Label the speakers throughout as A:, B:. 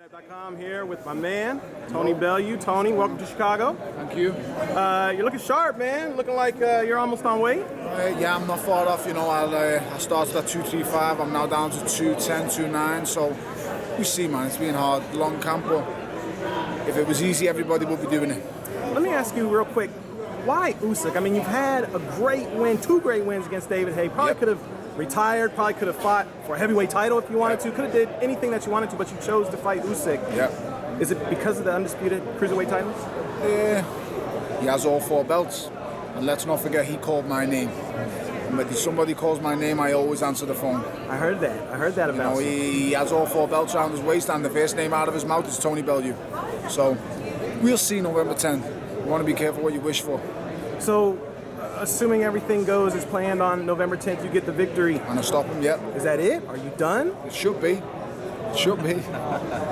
A: FightHype.com here with my man, Tony Bellew. Tony, welcome to Chicago.
B: Thank you.
A: You're looking sharp, man. Looking like you're almost on weight.
B: Yeah, I'm not far off. You know, I started at 235. I'm now down to 210, 209. So we see, man. It's been hard, long camp, but if it was easy, everybody would be doing it.
A: Let me ask you real quick, why Usyk? I mean, you've had a great win, 2 great wins against David Haye. Probably could have retired, probably could have fought for a heavyweight title if you wanted to, could have did anything that you wanted to, but you chose to fight Usyk.
B: Yeah.
A: Is it because of the undisputed cruiserweight titles?
B: Yeah. He has all 4 belts. And let's not forget, he called my name. And when somebody calls my name, I always answer the phone.
A: I heard that. I heard that about
B: him. He has all 4 belts around his waist, and the first name out of his mouth is Tony Bellew. So we'll see November 10th. You want to be careful what you wish for.
A: So, assuming everything goes as planned on November 10th, you get the victory.
B: And I stop him, yep.
A: Is that it? Are you done?
B: It should be. It should be.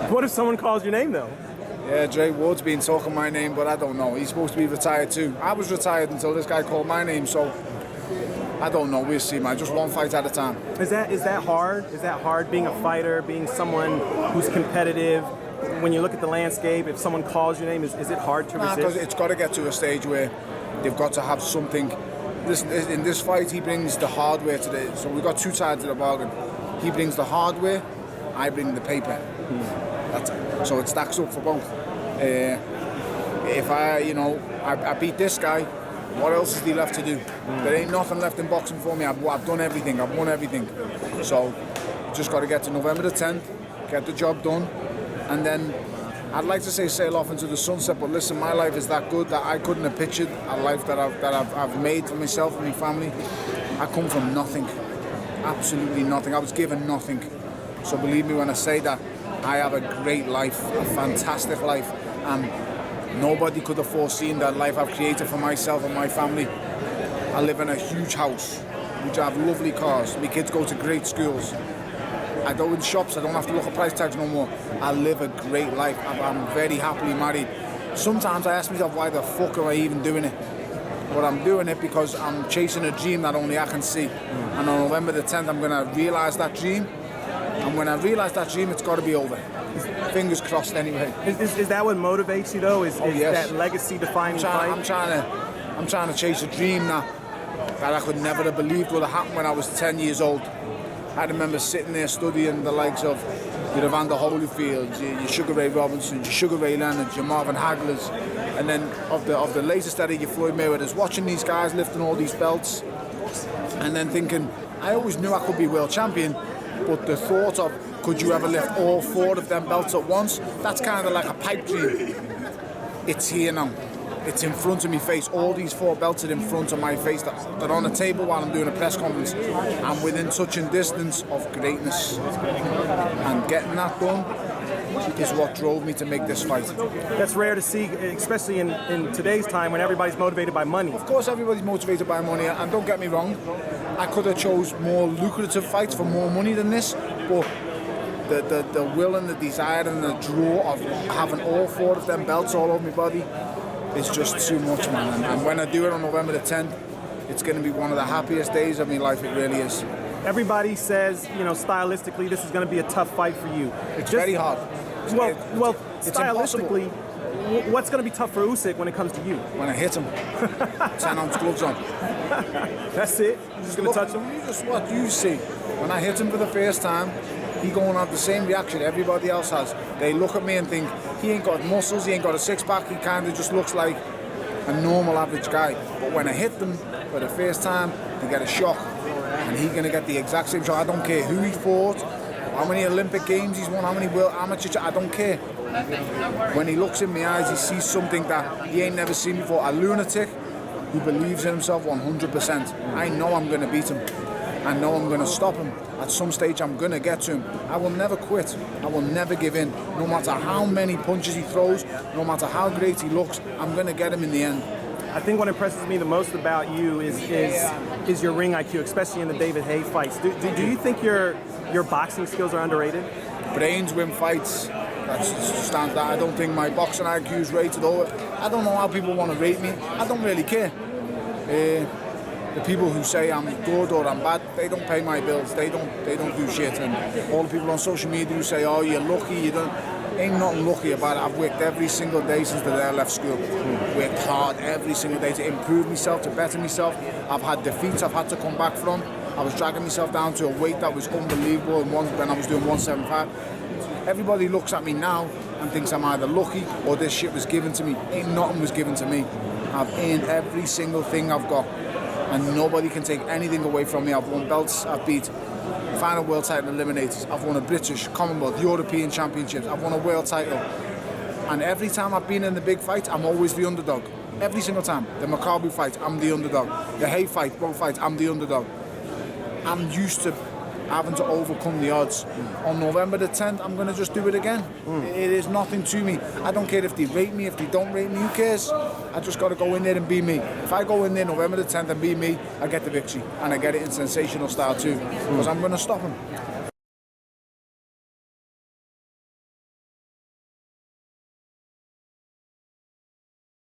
A: What if someone calls your name, though?
B: Yeah, Dre Wood's been talking my name, but I don't know. He's supposed to be retired too. I was retired until this guy called my name, so I don't know. We'll see, man. Just one fight at a time.
A: Is that hard? Is that hard, being a fighter, being someone who's competitive? When you look at the landscape, if someone calls your name, is it hard to resist?
B: Because it's got to get to a stage where they've got to have something. Listen, in this fight, he brings the hardware to the. So we've got 2 sides of the bargain. He brings the hardware, I bring the paper. So it stacks up for both. If I beat this guy, what else is there left to do? There ain't nothing left in boxing for me. I've done everything. I've won everything. So just got to get to November the 10th, get the job done, and then I'd like to say sail off into the sunset. But listen, my life is that good that I couldn't have pictured a life that I've made for myself and my family. I come from nothing, absolutely nothing. I was given nothing. So believe me when I say that. I have a great life, a fantastic life, and nobody could have foreseen that life I've created for myself and my family. I live in a huge house, we drive lovely cars, my kids go to great schools. I go in shops, I don't have to look at price tags no more. I live a great life, I'm very happily married. Sometimes I ask myself, why the fuck am I even doing it? But I'm doing it because I'm chasing a dream that only I can see. And on November the 10th, I'm going to realise that dream. And when I realise that dream, it's got to be over. Fingers crossed anyway.
A: Is that what motivates you though? Is
B: yes.
A: That legacy-defining fight?
B: I'm trying to chase a dream that I could never have believed would have happened when I was 10 years old. I remember sitting there studying the likes of your Evander Holyfields, your Sugar Ray Robinson, your Sugar Ray Leonard, your Marvin Haglers, and then of the latest era, your Floyd Mayweathers, watching these guys lifting all these belts, and then thinking, I always knew I could be world champion, but the thought of, could you ever lift all 4 of them belts at once? That's kind of like a pipe dream. It's here now. It's in front of my face. All these 4 belts are in front of my face. They're on the table while I'm doing a press conference. I'm within touching distance of greatness. And getting that done is what drove me to make this fight.
A: That's rare to see, especially in today's time when everybody's motivated by money.
B: Of course everybody's motivated by money, and don't get me wrong, I could have chose more lucrative fights for more money than this, but the will and the desire and the draw of having all 4 of them belts all over my body is just too much, man. And when I do it on November the 10th, it's going to be one of the happiest days of my life. It really is.
A: Everybody says, stylistically, this is going to be a tough fight for you.
B: It's very hard.
A: Well,
B: it's
A: stylistically,
B: impossible.
A: What's going to be tough for Usyk when it comes to you?
B: When I hit him, 10-ounce gloves on.
A: That's it? You're just going to touch him?
B: Just what you see. When I hit him for the first time, he going to have the same reaction everybody else has. They look at me and think, he ain't got muscles, he ain't got a 6-pack, he kind of just looks like a normal average guy. But when I hit them for the first time, they get a shock. And he's going to get the exact same shock. I don't care who he fought, how many Olympic games he's won, how many world amateur, I don't care. When he looks in my eyes, he sees something that he ain't never seen before. A lunatic who believes in himself 100%. I know I'm going to beat him. I know I'm going to stop him. At some stage, I'm going to get to him. I will never quit. I will never give in. No matter how many punches he throws, no matter how great he looks, I'm going to get him in the end.
A: I think what impresses me the most about you is your ring IQ, especially in the David Haye fights. Do you think your boxing skills are underrated?
B: Brains win fights. That's stands that. I don't think my boxing IQ is rated over. I don't know how people want to rate me. I don't really care. The people who say I'm good or I'm bad, they don't pay my bills. They don't do shit. And all the people on social media who say, "Oh, you're lucky," you don't. Ain't nothing lucky about it. I've worked every single day since the day I left school. Worked hard every single day to improve myself, to better myself. I've had defeats I've had to come back from. I was dragging myself down to a weight that was unbelievable when I was doing 175. Everybody looks at me now and thinks I'm either lucky or this shit was given to me. Ain't nothing was given to me. I've earned every single thing I've got, and nobody can take anything away from me. I've won belts, I've beat final world title eliminators, I've won a British, Commonwealth, European championships, I've won a world title. And every time I've been in the big fight, I'm always the underdog. Every single time. The Makabu fight, I'm the underdog. The Hay fight, both fights, I'm the underdog. I'm used to having to overcome the odds. On November the 10th, I'm going to just do it again. It is nothing to me. I don't care if they rate me, if they don't rate me, who cares? I just got to go in there and be me. If I go in there November the 10th and be me, I get the victory. And I get it in sensational style too. Because I'm going to stop him.